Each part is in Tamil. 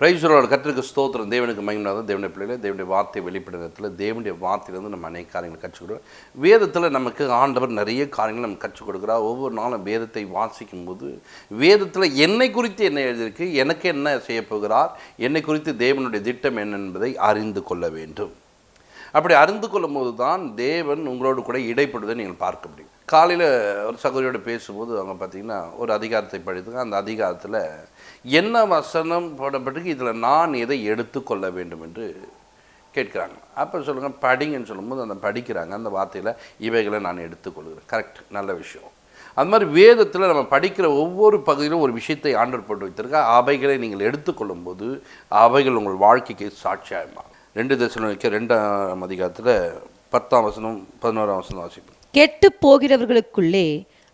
Praise the Lord. கர்த்தருக்கு ஸ்தோத்திரம். தேவனுக்கு மகிமையானது. தேவனுடைய பிள்ளைகளே, தேவனுடைய வார்த்தை வெளிப்படுறதுல தேவனுடைய வார்த்தையிலிருந்து நம்ம அநேக காரியங்களை கற்றுக் கொடுக்குறோம். வேதத்தில் நமக்கு ஆண்டவர் நிறைய காரியங்கள் நம்ம கற்றுக் கொடுக்குறார். ஒவ்வொரு நாளும் வேதத்தை வாசிக்கும் போது வேதத்தில் என்னை குறித்து என்ன எழுதியிருக்கு, எனக்கு என்ன செய்ய போகிறார், என்னை குறித்து தேவனுடைய திட்டம் என்ன என்பதை அறிந்து கொள்ள வேண்டும். அப்படி அறிந்து கொள்ளும் போது தான் தேவன் உங்களோடு கூட இடைப்படுவதை நீங்கள் பார்க்க முடியும். காலையில் ஒரு சகோதரியோடு பேசும்போது அவங்க பார்த்திங்கன்னா ஒரு அதிகாரத்தை படித்துங்க. அந்த அதிகாரத்தில் என்ன வசனம் போடப்பட்டிருக்கு, இதில் நான் எதை எடுத்துக்கொள்ள வேண்டும் என்று கேட்குறாங்க. அப்போ சொல்லுங்கள் படிங்கன்னு சொல்லும்போது அந்த படிக்கிறாங்க. அந்த வார்த்தையில் இவைகளை நான் எடுத்துக்கொள்கிறேன். கரெக்ட், நல்ல விஷயம். அது மாதிரி வேதத்தில் நம்ம படிக்கிற ஒவ்வொரு பகுதியிலும் ஒரு விஷயத்தை ஆண்டவர் போட்டு வைத்திருக்க, அவைகளை நீங்கள் எடுத்துக்கொள்ளும் போது அவைகள் உங்கள் வாழ்க்கைக்கு சாட்சியாகுமா. 2 தெசலோனிக்கேயர் 2ஆம் அதிகாரத்தில் 10ஆம் வசனம் 11ஆம் வசனம் வாசிப்போம். கெட்டு போகிறவர்களுக்குள்ளே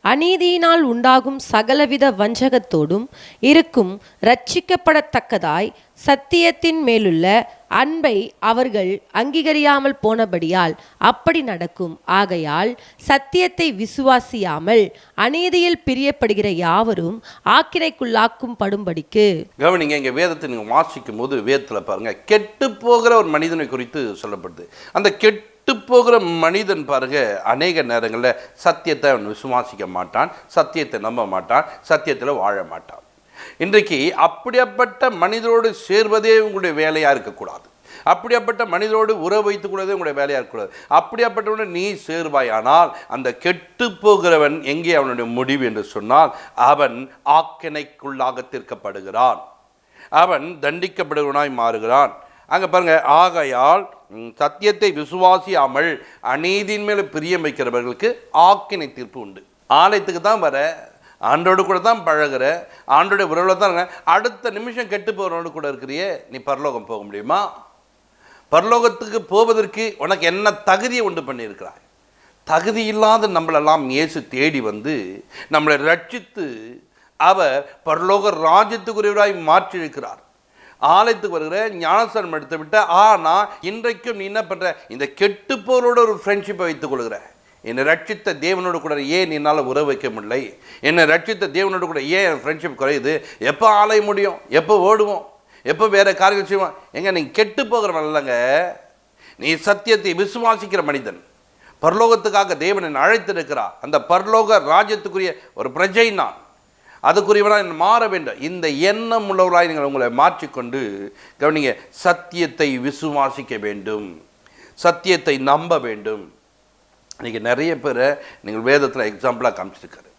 அநீதியினால் உண்டாகும் சகலவித வஞ்சகத்தோடும் இருக்கும் இரட்சிக்கப்படத்தக்கதாய் சத்தியத்தின் மேலுள்ள அன்பை அவர்கள் அங்கீகரியாமல் போனபடியால் அப்படி நடக்கும். ஆகையால் சத்தியத்தை விசுவாசியாமல் அநீதியில் பிரியப்படுகிற யாவரும் ஆக்கினைக்குள்ளாக்கும் படும்படிக்கு. கவனிங்க, இங்கே வேதத்தை நீங்கள் வாசிக்கும் போது வேதத்தில் பாருங்க, கெட்டு போகிற ஒரு மனிதனை குறித்து சொல்லப்படுது. அந்த கெட்டு போகிற மனிதன் பாருங்க, அநேக நேரங்களில் சத்தியத்தை அவன் விசுவாசிக்க மாட்டான், சத்தியத்தை நம்ப மாட்டான், சத்தியத்தில் வாழ மாட்டான். இன்றைக்கு அப்படிப்பட்ட மனிதரோடு சேர்வதே உங்களுடைய வேலையாக இருக்கக்கூடாது. அப்படிப்பட்ட மனிதரோடு உறவு வைத்துக் கொள்வதே உங்களுடைய வேலையாக இருக்கக்கூடாது. அப்படிப்பட்டவனை நீ சேர்வாயானால் அந்த கெட்டு போகிறவன் எங்கே அவனுடைய முடிவு என்று சொன்னால் அவன் ஆக்கினைக்குள்ளாக தீர்க்கப்படுகிறான், அவன் தண்டிக்கப்படுவனாய் மாறுகிறான். அங்கே பாருங்க, ஆகையால் சத்தியத்தை விசுவாசியாமல் அநீதியின் மேலே பிரியம் வைக்கிறவர்களுக்கு ஆக்கினை தீர்ப்பு உண்டு. ஆலயத்துக்கு தான் வர, ஆண்டோடு கூட தான் பழகிற, ஆண்டோடைய உறவில் தான் அடுத்த நிமிஷம் கெட்டு போகிறவனோடு கூட இருக்கிறியே, நீ பரலோகம் போக முடியுமா? பரலோகத்துக்கு போவதற்கு உனக்கு என்ன தகுதியை உண்டு பண்ணியிருக்கிறாய்? தகுதி இல்லாத நம்மளெல்லாம் இயேசு தேடி வந்து நம்மளை ரட்சித்து அவர் பரலோக ராஜ்யத்துக்குரியவராய் மாற்றியிருக்கிறார். ஆலயத்துக்கு வருகிற, ஞானஸ்நானம் எடுத்து விட்ட, ஆனால் இன்றைக்கும் நீ என்ன பண்ணுற, இந்த கெட்டு போரோட ஒரு ஃப்ரெண்ட்ஷிப்பை வைத்துக் கொள்கிற. என்னை ரட்சித்த தேவனோடு கூட ஏன் என்னால் உறவு வைக்க முடியலை, என்னை ரட்சித்த தேவனோடு கூட ஏன் என் ஃப்ரெண்ட்ஷிப் குறையுது, எப்போ ஆலயம் முடியும், எப்போ ஓடுவோம், எப்போ வேறு காரியங்கள் செய்வோம். எங்க நீ கெட்டு போகிறவன் இல்லைங்க, நீ சத்தியத்தை விசுவாசிக்கிற மனிதன். பரலோகத்துக்காக தேவனை அழைத்திருக்கிறார். அந்த பரலோக ராஜ்யத்துக்குரிய ஒரு பிரஜை நான், அதுக்குரியவனாக மாற வேண்டும். இந்த எண்ணம் உள்ளவராய் நீங்கள் உங்களை மாற்றிக்கொண்டு கவனிங்க, சத்தியத்தை விசுவாசிக்க வேண்டும், சத்தியத்தை நம்ப வேண்டும். இன்றைக்கி நிறைய பேரை நீங்கள் வேதத்தில் எக்ஸாம்பிளாக காமிச்சிருக்காரு.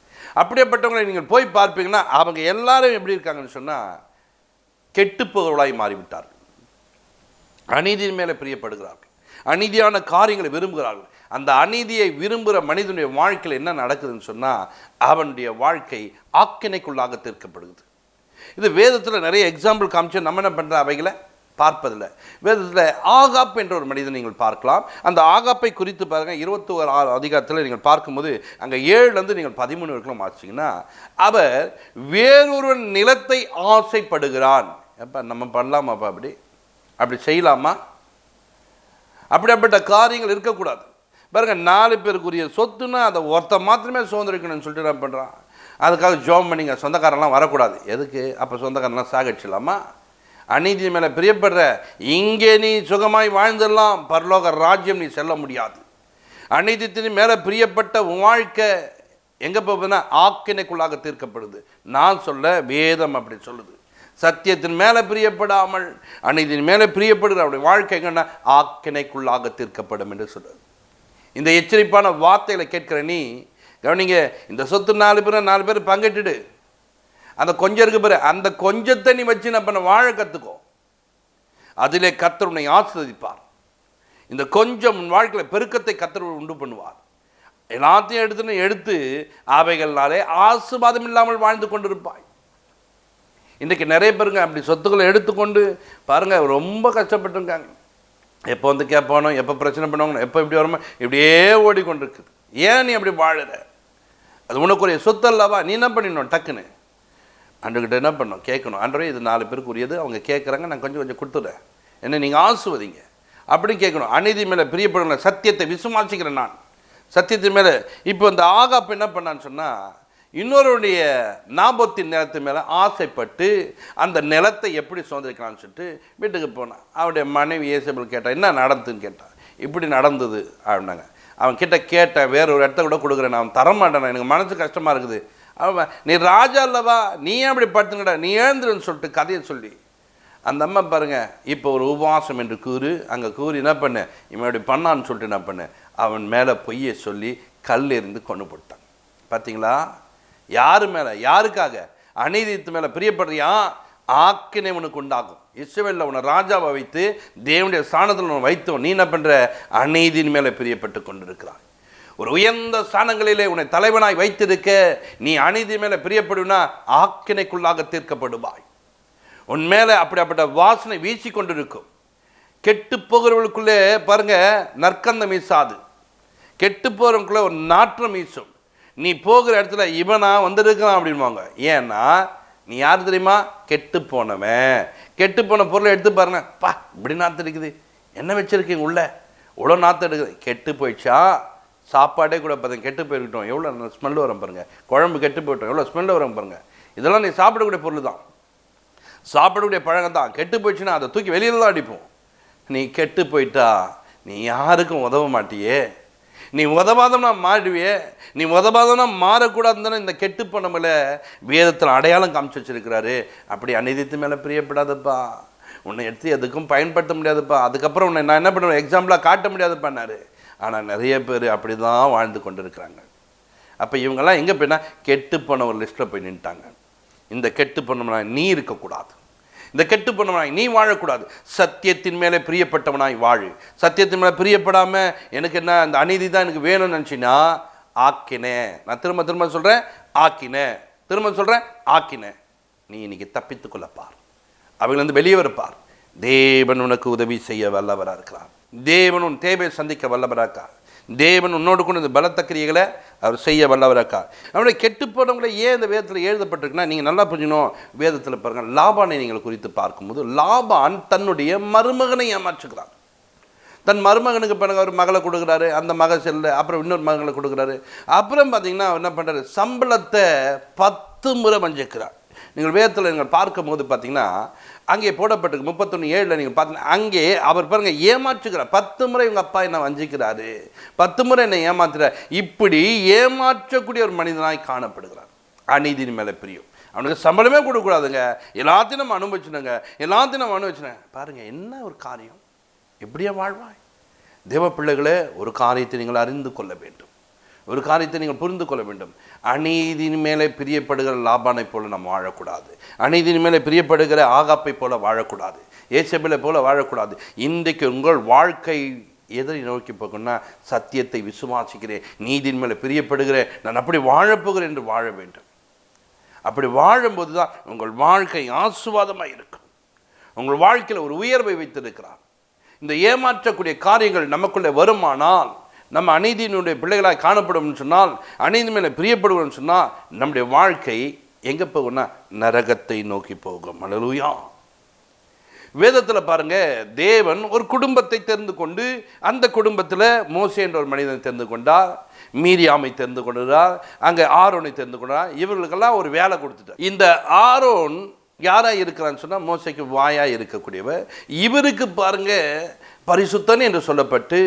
அப்படியேப்பட்டவங்களை நீங்கள் போய் பார்ப்பீங்கன்னா அவங்க எல்லாரும் எப்படி இருக்காங்கன்னு சொன்னால் கெட்டுப்பவர்களாய் மாறிவிட்டார்கள். அநீதியின் மேலே பிரியப்படுகிறார்கள், அநீதியான காரியங்களை விரும்புகிறார்கள். அந்த அநீதியை விரும்புகிற மனிதனுடைய வாழ்க்கையில் என்ன நடக்குதுன்னு சொன்னால் அவனுடைய வாழ்க்கை ஆக்கினைக்குள்ளாக தீர்க்கப்படுகிறது. இது வேதத்தில் நிறைய எக்ஸாம்பிள் காமிச்சு நம்ம என்ன பண்ணுற அவைகளை பார்ப்பதில்லை. வேதத்தில் ஆகாப் என்ற ஒரு மனிதன் நீங்கள் பார்க்கலாம். அந்த ஆகாப்பை குறித்து பாருங்கள், 21 அதிகாரத்தில் நீங்கள் பார்க்கும்போது அங்கே 7 நீங்கள் 13 வரைக்கும் வாசிச்சிங்கன்னா, அவர் வேறொரு நிலத்தை ஆசைப்படுகிறான். எப்போ நம்ம பண்ணலாமாப்பா, அப்படி செய்யலாமா? அப்படிப்பட்ட காரியங்கள் இருக்கக்கூடாது. பாருங்க, 4 பேருக்குரிய சொத்துன்னா அதை ஒருத்த மாத்திரமே சுதந்திரிக்கணும்னு சொல்லிட்டு என்ன பண்ணுறான், அதுக்காக ஜோம் பண்ணிங்க, சொந்தக்காரெல்லாம் வரக்கூடாது. எதுக்கு? அப்போ சொந்தக்காரெல்லாம் சாகடிச்சிடலாமா? அநீதி மேலே பிரியப்படுற, இங்கே நீ சுகமாய் வாழ்ந்துடலாம், பரலோக ராஜ்யம் நீ செல்ல முடியாது. அநீதித்தின் மேலே பிரியப்பட்ட வாழ்க்கை எங்கே போகுதுன்னா ஆக்கினைக்குள்ளாக தீர்க்கப்படுது. நான் சொல்ல வேதம் அப்படி சொல்லுது. சத்தியத்தின் மேலே பிரியப்படாமல் அநீதியின் மேலே பிரியப்படுகிற அவருடைய வாழ்க்கை எங்கன்னா ஆக்கினைக்குள்ளாக தீர்க்கப்படும் என்று சொல்லுது. இந்த எச்சரிப்பான வார்த்தைகளை கேட்கிற நீ கவனிங்க, இந்த சொத்து 4 பேர் பங்கிட்டுடு. அந்த கொஞ்சம் இருக்கு பாரு, அந்த கொஞ்சத்தை நீ வச்சு என்ன பண்ண, வாழ கற்றுக்கோ. அதிலே கர்த்தர் உன்னை ஆசீர்வதிப்பார். இந்த கொஞ்சம் உன் வாழ்க்கையில் பெருக்கத்தை கர்த்தர் உண்டு பண்ணுவார். எல்லாத்தையும் எடுத்து அவைகள்னாலே ஆசீர்வாதம் இல்லாமல் வாழ்ந்து கொண்டிருப்பாய். இன்றைக்கு நிறைய பேருங்க அப்படி சொத்துக்களை எடுத்துக்கொண்டு பாருங்கள் ரொம்ப கஷ்டப்பட்டுருக்காங்க. எப்போ வந்து கேட்பானோ, எப்போ பிரச்சனை பண்ணுவாங்க, எப்போ இப்படி வருமோ, இப்படியே ஓடிக்கொண்டிருக்குது. ஏன் நீ அப்படி வாழற? அது உனக்குரிய சொத்து அல்லவா? நீ என்ன பண்ணிடணும், டக்குன்னு ஆண்டவர்கிட்ட என்ன பண்ணணும், கேட்கணும். ஆண்டவரே இது 4 பேருக்கு உரியது, அவங்க கேட்குறாங்க, நான் கொஞ்சம் கொடுத்துட்றேன், என்ன நீங்கள் ஆசுவதிங்க அப்படின்னு கேட்கணும். அநீதி மேலே பிரியப்படுங்க, சத்தியத்தை விசுவாசிக்கிறேன் நான், சத்தியத்தின் மேலே. இப்போ இந்த ஆகாப் என்ன பண்ணான்னு சொன்னால், இன்னொருடைய நாபோத்தின் நிலத்து மேலே ஆசைப்பட்டு அந்த நிலத்தை எப்படி சுதந்திரிக்கலாம்னு சொல்லிட்டு வீட்டுக்கு போனான். அவருடைய மனைவி ஏசபேல் கேட்டான், என்ன நடந்துன்னு கேட்டான். இப்படி நடந்தது அப்படின்னாங்க. அவன் கிட்ட கேட்டேன், வேற ஒரு இடத்த கூட கொடுக்குறேன், அவன் தரமாட்டேன், எனக்கு மனசு கஷ்டமாக இருக்குது. அவன், நீ ராஜா இல்லவா, நீ ஏன் அப்படி படுத்துங்கடா, நீ எழுந்துருன்னு சொல்லிட்டு கதையை சொல்லி அந்த அம்மா பாருங்க, இப்போ ஒரு உபவாசம் என்று கூறு, அங்கே கூறி என்ன பண்ண, இவன் இப்படி பண்ணான்னு சொல்லிட்டு என்ன பண்ண, அவன் மேலே பொய்யை சொல்லி கல் எறிந்து கொண்டு போட்டான். பார்த்தீங்களா? யாரு மேலே, யாருக்காக? அநீதித்து மேலே பிரியப்படுறியா, ஆக்கினை உனக்கு உண்டாகும். இஸ்ரவேலில் உன்னை ராஜாவை வைத்து தேவனுடைய ஸ்தானத்தில் உன்னை வைத்தோம், நீ என்ன பண்ணுற, அநீதியின் மேலே பிரியப்பட்டு கொண்டிருக்கிறாய். ஒரு உயர்ந்த ஸ்தானங்களிலே உன்னை தலைவனாய் வைத்திருக்க நீ அநீதி மேலே பிரியப்படுனா ஆக்கினைக்குள்ளாக தீர்க்கப்படுவாய். உன் மேலே அப்படிப்பட்ட வாசனை வீசி கொண்டிருக்கும். கெட்டு போகிறவர்களுக்குள்ளே பாருங்க நற்கந்தம் வீசாது, கெட்டு போகிறவங்களுக்குள்ளே ஒரு நாற்றம் வீசும். நீ போகிற இடத்துல இவனா வந்திருக்கிறான் அப்படின்வாங்க. ஏன்னா நீ யார் தெரியுமா, கெட்டு போனவன். கெட்டு போன பொருளை எடுத்து பாருங்க, பா இப்படி நாற்று இருக்குது, என்ன வச்சிருக்கீங்க உள்ள, இவ்வளோ நாற்று எடுக்குது. கெட்டு போயிடுச்சா, சாப்பாடே கூட பாருங்க கெட்டு போயிருக்கட்டும், எவ்வளோ ஸ்மெல் வரும் பாருங்க, குழம்பு கெட்டு போயிட்டோம் எவ்வளோ ஸ்மெல் வரும் பாருங்க. இதெல்லாம் நீ சாப்பிடக்கூடிய பொருள் தான், சாப்பிடக்கூடிய பழக்கம் தான். கெட்டு போயிடுச்சுன்னா அதை தூக்கி வெளியில தான் அடிப்போம். நீ கெட்டு போயிட்டா நீ யாருக்கும் உதவ மாட்டியே, நீ உதவாதம்னா மாறிடுவியே. நீ உதவாதம்னா மாறக்கூடாதுன்னு இந்த கெட்டு போனவங்கள வேதத்தில் அடையாளம் காமிச்சு வச்சிருக்கிறாரு. அப்படி அநீதித்து மேலே பிரியப்படாதப்பா, உன்னை எடுத்து எதுக்கும் பயன்படுத்த முடியாதுப்பா, அதுக்கப்புறம் உன்னை நான் என்ன பண்ணுவேன், எக்ஸாம்பிளாக காட்ட முடியாதுப்பான்னாரு. ஆனால் நிறைய பேர் அப்படி தான் வாழ்ந்து கொண்டு இருக்கிறாங்க. அப்போ இவங்கெல்லாம் எங்கே போயினா கெட்டு போன ஒரு லிஸ்ட்டில் போய் நின்ட்டாங்க. இந்த கெட்டு போனவனாய் நீ இருக்கக்கூடாது, இந்த கெட்டு போனவனாய் நீ வாழக்கூடாது. சத்தியத்தின் மேலே பிரியப்பட்டவனாய் வாழு. சத்தியத்தின் மேலே பிரியப்படாமல் எனக்கு என்ன இந்த அநீதி தான் எனக்கு வேணும்னு நினச்சின்னா ஆக்கினே, நான் திரும்ப திரும்ப சொல்கிறேன் ஆக்கினே, திரும்ப சொல்கிறேன் ஆக்கினே, நீ இன்னைக்கு தப்பித்து கொள்ளப்பார், அவையிலிருந்து வெளியே வரப்பார். தேவன் உனக்கு உதவி செய்ய வல்லவராக இருக்கிறார். தேவன் உன் தேவையை சந்திக்க வல்லவராக்கா. தேவன் உன்னோடு கொண்டு இந்த பலத்த கிரியைகளை அவர் செய்ய வல்லவராக்கா. அவருடைய கெட்டு போனவங்களை ஏன் இந்த வேதத்தில் எழுதப்பட்டிருக்குன்னா, நீங்கள் நல்லா புரிஞ்சுக்கணும். வேதத்தில் பாருங்கள், லாபானை நீங்கள் குறித்து பார்க்கும்போது லாபான் தன்னுடைய மருமகனை ஏமாற்றுகிறார். தன் மருமகனுக்கு பிறகு அவர் மகளை கொடுக்குறாரு, அந்த மக செல்ல அப்புறம் இன்னொரு மகளை கொடுக்குறாரு. அப்புறம் பார்த்தீங்கன்னா என்ன பண்ணுறாரு, சம்பளத்தை 10 முறை வஞ்சிக்கிறார். நீங்கள் வேதத்தில் நீங்கள் பார்க்கும்போது பார்த்தீங்கன்னா அங்கே போடப்பட்டிருக்கு 31:7 நீங்கள் பார்த்தீங்கன்னா அங்கே அவர் பாருங்கள் ஏமாற்றுகிறார். 10 முறை இவங்க அப்பா என்ன வஞ்சிக்கிறாரு, 10 முறை என்னை ஏமாத்துறார். இப்படி ஏமாற்றக்கூடிய ஒரு மனிதனாய் காணப்படுகிறார். அநீதியின் மேலே பிரியம். அவனுக்கு சம்பளமே கொடுக்கக்கூடாதுங்க, எல்லாத்தையும் நம்ம அனுபவிச்சுனுங்க, எல்லாத்தையும் நம்ம அனுபவிச்சுனேன். பாருங்கள் என்ன ஒரு காரியம், எப்படியா வாழ்வாய்? தேவ பிள்ளைகளே, ஒரு காரியத்தை நீங்கள் அறிந்து கொள்ள வேண்டும், ஒரு காரியத்தை நீங்கள் புரிந்து கொள்ள வேண்டும். அநீதியின் மேலே பிரியப்படுகிற லாபானை போல நம்ம வாழக்கூடாது. அநீதியின் மேலே பிரியப்படுகிற ஆகாப்பை போல வாழக்கூடாது. ஏசபேலை போல வாழக்கூடாது. இன்றைக்கு உங்கள் வாழ்க்கை எதை நோக்கி போகணும்னா, சத்தியத்தை விசுவாசிக்கிறேன், நீதியின் மேலே பிரியப்படுகிறேன், நான் அப்படி வாழப்போகிறேன் என்று வாழ வேண்டும். அப்படி வாழும்போது தான் உங்கள் வாழ்க்கை ஆசீர்வாதமாக இருக்கும். உங்கள் வாழ்க்கையில் ஒரு உயர்வை வைத்திருக்கிறார். இந்த ஏமாற்றக்கூடிய காரியங்கள் நமக்குள்ளே வருமானால், நம்ம அநீதியினுடைய பிள்ளைகளாக காணப்படும் சொன்னால், அநீதி மேலே பிரியப்படுவோம் சொன்னால், நம்முடைய வாழ்க்கை எங்கே போகும்னா நரகத்தை நோக்கி போகும். அல்லேலூயா. வேதத்தில் பாருங்க, தேவன் ஒரு குடும்பத்தை தெரிந்து கொண்டு அந்த குடும்பத்தில் மோசே என்ற ஒரு மனிதனை தெரிந்து கொண்டார், மீரியாமை தெரிந்து கொண்டார், அங்கே ஆரோனை தெரிந்து கொண்டார். இவர்களுக்கெல்லாம் ஒரு வேலை கொடுத்துட்டார். இந்த ஆரோன் யாராக இருக்கிறான்னு சொன்னால் மோசைக்கு வாயாக இருக்கக்கூடியவர். இவருக்கு பாருங்க பரிசுத்தன் என்று சொல்லப்பட்டு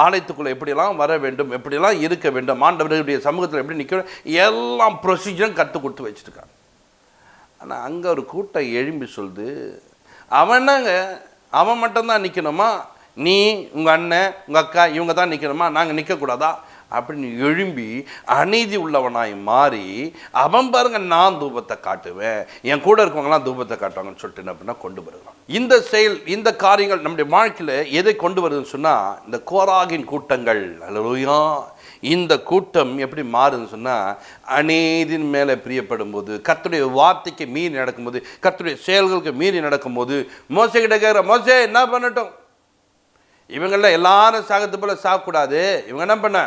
ஆலயத்துக்குள்ளே எப்படியெல்லாம் வர வேண்டும், எப்படியெல்லாம் இருக்க வேண்டும், ஆண்டவருடைய சமூகத்தில் எப்படி நிற்க வேண்டும், எல்லாம் ப்ரொசீஜரும் கற்றுக் கொடுத்து வச்சுருக்காங்க. ஆனால் அங்கே ஒரு கூட்டம் எழும்பி சொல்லுது, அவனாங்க அவன் மட்டும்தான் நிற்கணுமா, நீ உங்கள் அண்ணன் உங்கள் அக்கா இவங்க தான் நிற்கணுமா, நாங்கள் நிற்கக்கூடாதா அப்படின்னு எழும்பி அநீதி உள்ளவனாய் மாறி அவன் பாருங்க நான் தூபத்தை காட்டுவேன், என் கூட இருக்கவங்களாம் தூபத்தை காட்டுவாங்கன்னு சொல்லிட்டு என்ன பண்ணால் கொண்டு வருகிறான். இந்த செயல், இந்த காரியங்கள் நம்முடைய வாழ்க்கையில் எதை கொண்டு வருதுன்னு சொன்னால், இந்த கோராகின் கூட்டங்கள். அல்லேலூயா. இந்த கூட்டம் எப்படி மாறுதுன்னு சொன்னால், அநீதியின் மேலே பிரியப்படும் போது, கர்த்தருடைய வார்த்தைக்கு மீறி நடக்கும்போது, கர்த்தருடைய செயல்களுக்கு மீறி நடக்கும்போது, மோசே கிட்ட கேட்குற, மோசே என்ன பண்ணட்டும், இவங்கள எல்லாரும் சாகத்து போல சாகக்கூடாது, இவங்க என்ன பண்ண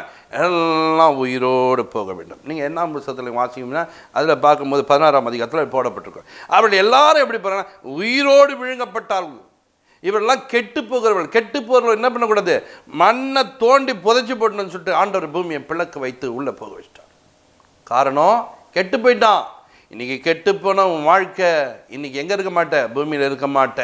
எல்லாம் உயிரோடு போக வேண்டும். நீங்கள் என்ன புத்தகத்தில் வாசிக்கணும்னா அதில் பார்க்கும்போது 16ஆம் அதிகாரத்தில் போடப்பட்டிருக்கோம். அவர்கள் எல்லாரும் எப்படி போகிறாங்க, உயிரோடு விழுங்கப்பட்டார்கள். இவரெல்லாம் கெட்டு போகிறவர்கள். கெட்டு போகிறவர்கள் என்ன பண்ணக்கூடாது, மண்ணை தோண்டி புதைச்சி போட்டணும்னு சொல்லிட்டு ஆண்டவர் பூமியை பிளக்க வைத்து உள்ளே போக வச்சிட்டார். காரணம், கெட்டு போயிட்டான். இன்னைக்கு கெட்டு போன உன் வாழ்க்கை இன்னைக்கு எங்கே இருக்க மாட்ட? பூமியில் இருக்க மாட்ட.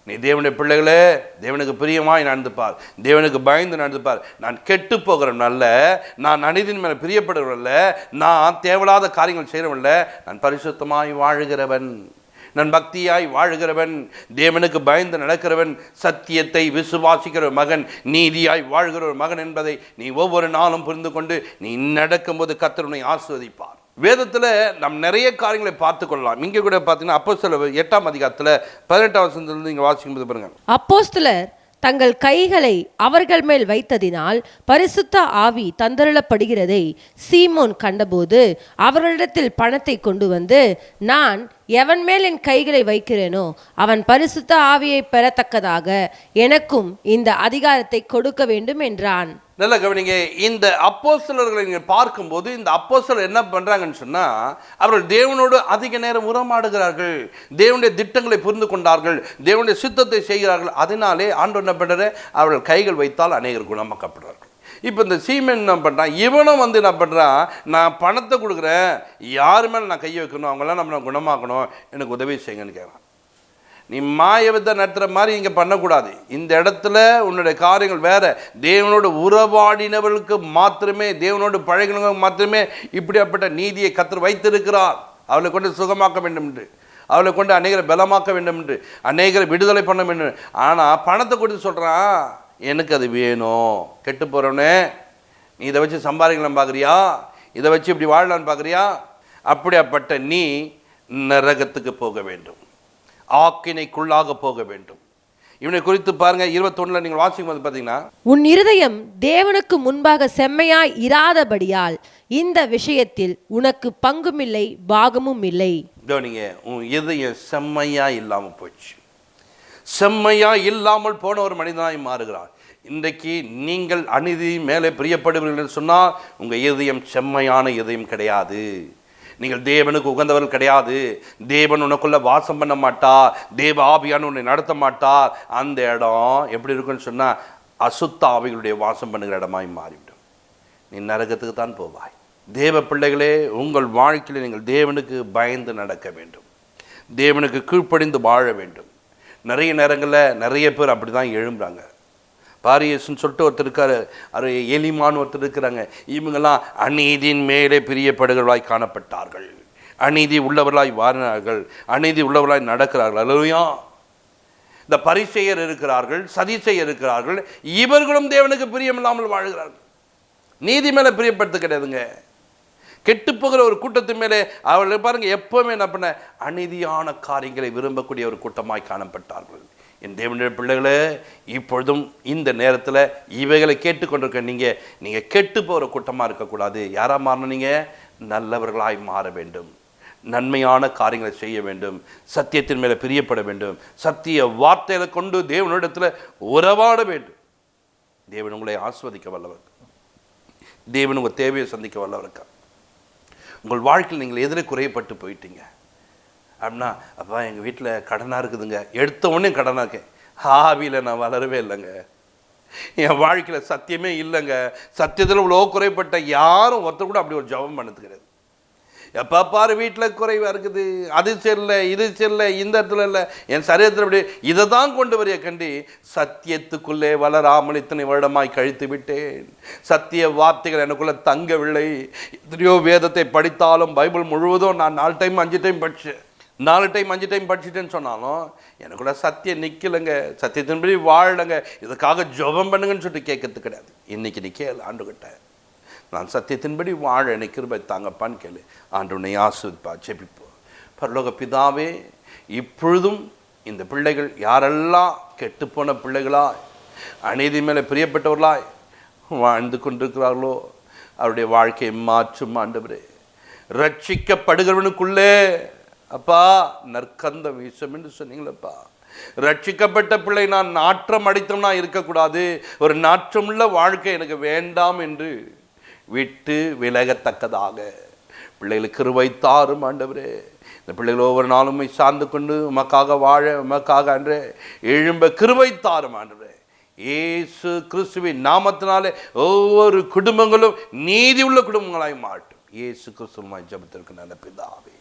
நீ தேவனுடைய பிள்ளைகளே, தேவனுக்கு பிரியமாய் நடந்துப்பார், தேவனுக்கு பயந்து நடந்துப்பார். நான் கெட்டு போகிறவன் அல்ல, நான் அநீதியின் மேலே பிரியப்படுகிறவன் அல்ல, நான் தேவையில்லாத காரியங்கள் செய்கிறவன் அல்ல, நான் பரிசுத்தமாய் வாழுகிறவன், நான் பக்தியாய் வாழுகிறவன், தேவனுக்கு பயந்து நடக்கிறவன், சத்தியத்தை விசுவாசிக்கிற மகன், நீதியாய் வாழ்கிற ஒரு மகன் என்பதை நீ ஒவ்வொரு நாளும் புரிந்து கொண்டு நீ நடக்கும்போது கர்த்தர் உன்னை ஆசீர்வதிப்பார். வேதத்தில் நாம் நிறைய காரியங்களை பார்த்து கொள்ளலாம். இங்கே கூட பார்த்தீங்கன்னா அப்போஸ்தலர் 8ஆம் அதிகாரத்தில் 18ஆம் வசனத்திலிருந்து நீங்கள் வாசிக்கும்போது பாருங்க. அப்போஸ்தலர் தங்கள் கைகளை அவர்கள் மேல் வைத்ததினால் பரிசுத்த ஆவி தந்தருளப்படுகிறதை சீமோன் கண்டபோது அவர்களிடத்தில் பணத்தை கொண்டு வந்து, நான் எவன் மேல் என் கைகளை வைக்கிறேனோ அவன் பரிசுத்த ஆவியை பெறத்தக்கதாக எனக்கும் இந்த அதிகாரத்தை கொடுக்க வேண்டும் என்றான். நல்ல கவனிங்க. இந்த அப்போஸ்தலர்களை நீங்கள் பார்க்கும்போது இந்த அப்போஸ்தலர் என்ன பண்ணுறாங்கன்னு சொன்னால், அவர்கள் தேவனோடு அதிக நேரம் உறவாடுகிறார்கள், தேவனுடைய திட்டங்களை புரிந்து கொண்டார்கள், தேவனுடைய சித்தத்தை செய்கிறார்கள். அதனாலே ஆண்டவர் என்ன பண்ணுறாரு, அவர்கள் கைகள் வைத்தால் அநேகர் குணமாக்கப்படுறார்கள். இப்போ இந்த சீமன் என்ன பண்ணுறான், இவனும் வந்து என்ன பண்ணுறான், நான் பணத்தை கொடுக்குறேன், யார் மேலே நான் கையை வைக்கணும், அவங்களாம் நம்ம குணமாக்கணும், எனக்கு உதவி செய்யுங்கன்னு கேட்குறான். நீ மாயவத்தை நடத்துகிற மாதிரி இங்கே பண்ணக்கூடாது. இந்த இடத்துல உன்னுடைய காரியங்கள் வேற. தேவனோடு உறவாடினவர்களுக்கு மாத்திரமே, தேவனோடு பழகினவர்களுக்கு மாத்திரமே இப்படியாப்பட்ட நீதியை கர்த்தர் வைத்திருக்கிறார். அவளை கொண்டு சுகமாக்க வேண்டும் என்று, அவளை கொண்டு அநேகரை பலமாக்க வேண்டும் என்று, அநேகரை விடுதலை பண்ண வேண்டும். ஆனால் பணத்தை கொடுத்து சொல்கிறான், எனக்கு அது வேணும். கெட்டு போகிறவனே, நீ இதை வச்சு சம்பாதிக்கலாம் பார்க்குறியா, இதை வச்சு இப்படி வாழலான்னு பார்க்குறியா, அப்படியாப்பட்ட நீ நரகத்துக்கு போக வேண்டும், ஆக்கினைக்குள்ளாக போக வேண்டும். இவனை குறித்து பாருங்க 21 நீங்கள் வாசிக்கும் போது பார்த்தீங்கன்னா, உன் இருதயம் தேவனுக்கு முன்பாக செம்மையாய் இராதபடியால் இந்த விஷயத்தில் உனக்கு பங்குமில்லை பாகமும் இல்லை. நீங்க உன் இதயம் செம்மையா இல்லாமல் போச்சு. செம்மையா இல்லாமல் போன ஒரு மனிதனாய் மாறுகிறான். இன்றைக்கு நீங்கள் அநீதி மேலே பிரியப்படுவீர்கள் என்று சொன்னால் உங்கள் இதயம் செம்மையான இதயம் கிடையாது. நீங்கள் தேவனுக்கு உகந்தவர்கள் கிடையாது. தேவன் உனக்குள்ள வாசம் பண்ண மாட்டார், தேவ ஆவியான உன்னை நடத்த மாட்டார். அந்த இடம் எப்படி இருக்குன்னு சொன்னால் அசுத்த ஆவிகளுடைய வாசம் பண்ணுகிற இடமாய் மாறிவிடும். நீ நரகத்துக்கு தான் போவாய். தேவ பிள்ளைகளே, உங்கள் வாழ்க்கையில் நீங்கள் தேவனுக்கு பயந்து நடக்க வேண்டும், தேவனுக்கு கீழ்ப்படிந்து வாழ வேண்டும். நிறைய நேரங்களில் நிறைய பேர் அப்படி தான் எழும்புறாங்க. பாரியஸ்ன்னு சொல்லிட்டு ஒருத்தர் இருக்காரு, அது எலிமான்னு ஒருத்தர் இருக்கிறாங்க. இவங்கெல்லாம் அநீதியின் மேலே பிரியப்படுகிறவர்களாய் காணப்பட்டார்கள், அநீதி உள்ளவர்களாய் வாரினார்கள், அநீதி உள்ளவர்களாய் நடக்கிறார்கள். அல்லையா? இந்த பரிசெயர் இருக்கிறார்கள், சதிசெயர் இருக்கிறார்கள். இவர்களும் தேவனுக்கு பிரியமில்லாமல் வாழ்கிறார்கள். நீதி மேலே பிரியப்படுத்த கிடையாதுங்க. கெட்டு போகிற ஒரு கூட்டத்து மேலே அவர்கள் பாருங்க எப்பவுமே என்ன பண்ண, அநீதியான காரியங்களை விரும்பக்கூடிய ஒரு கூட்டமாய் காணப்பட்டார்கள். என் தேவனுடைய பிள்ளைகளே, இப்பொழுதும் இந்த நேரத்தில் இவைகளை கேட்டுக்கொண்டிருக்க நீங்கள் கெட்டு போகிற கூட்டமாக இருக்கக்கூடாது. யாராக மாறணும்? நீங்கள் நல்லவர்களாய் மாற வேண்டும், நன்மையான காரியங்களை செய்ய வேண்டும், சத்தியத்தின் மேலே பிரியப்பட வேண்டும், சத்திய வார்த்தைகளை கொண்டு தேவனிடத்தில் உறவாட வேண்டும். தேவன் உங்களை ஆஸ்வதிக்க வல்லவர், தேவன் உங்கள் தேவையை சந்திக்க வல்லவருக்கா. உங்கள் வாழ்க்கையில் நீங்கள் எதிரே குறையப்பட்டு போயிட்டீங்க அப்படின்னா, அப்பா எங்கள் வீட்டில் கடனாக இருக்குதுங்க, எடுத்த உடனே கடனாக இருக்கேன், ஆவியில் நான் வளரவே இல்லைங்க, என் வாழ்க்கையில் சத்தியமே இல்லைங்க, சத்தியத்தில் இவ்வளோ குறைப்பட்ட யாரும் ஒருத்தர் கூட அப்படி ஒரு ஜபம் பண்ணது கிடையாது. எப்போ பாரு வீட்டில் குறைவாக இருக்குது, அது சரியில்லை, இது சரியில்லை, இந்த இடத்துல இல்லை, என் சரீரத்தில் அப்படி இதை தான் கொண்டு வரைய கண்டி சத்தியத்துக்குள்ளே வளராமல் இத்தனை வருடமாய் கழித்து விட்டேன். சத்திய வார்த்தைகள் எனக்குள்ளே தங்கவில்லை. எத்தனையோ வேதத்தை படித்தாலும் பைபிள் முழுவதும் நான் 4 டைம் 5 டைம் படித்தேன், 4 டைம் 5 டைம் படிச்சுட்டேன்னு சொன்னாலும் எனக்குள்ள சத்தியம் நிற்கலைங்க, சத்தியத்தின்படி வாழலைங்க. இதுக்காக ஜெபம் பண்ணுங்கன்னு சொல்லிட்டு கேட்கறது கிடையாது. இன்னைக்கு நீ கேளு, ஆண்டுகிட்ட நான் சத்தியத்தின்படி வாழ எனக்கு கிருபை தாங்கப்பான்னு கேளு, ஆண்டு உன்னை ஆசீர்வதிப்பா. ஜெபிப்போம். பரலோக பிதாவே, இப்பொழுதும் இந்த பிள்ளைகள் யாரெல்லாம் கெட்டுப்போன பிள்ளைகளாய் அநீதி மேலே பிரியப்பட்டவர்களாய் வாழ்ந்து கொண்டிருக்கிறார்களோ அவருடைய வாழ்க்கையை மாற்றும் ஆண்டவரே. ரட்சிக்கப்படுகிறவனுக்குள்ளே அப்பா நற்கந்தம் வீசும் என்று சொன்னீங்களப்பா. ரட்சிக்கப்பட்ட பிள்ளை நான் நாற்றம் அடித்தோம்னா இருக்கக்கூடாது, ஒரு நாற்றமுள்ள வாழ்க்கை எனக்கு வேண்டாம் என்று விட்டு விலகத்தக்கதாக பிள்ளைகளுக்கு கிருபை தாரும் ஆண்டவரே. இந்த பிள்ளைகள் ஒவ்வொரு நாளும் சார்ந்து கொண்டு உமக்காக வாழ, உமக்காக அன்றே எழும்ப கிருபை தாரும் ஆண்டவரே. இயேசு கிறிஸ்துவின் நாமத்தினாலே ஒவ்வொரு குடும்பங்களும் நீதி உள்ள குடும்பங்களாய் மாட்டும். இயேசு கிறிஸ்துவின் ஜெபத்திற்கு நல்ல பிதாவே.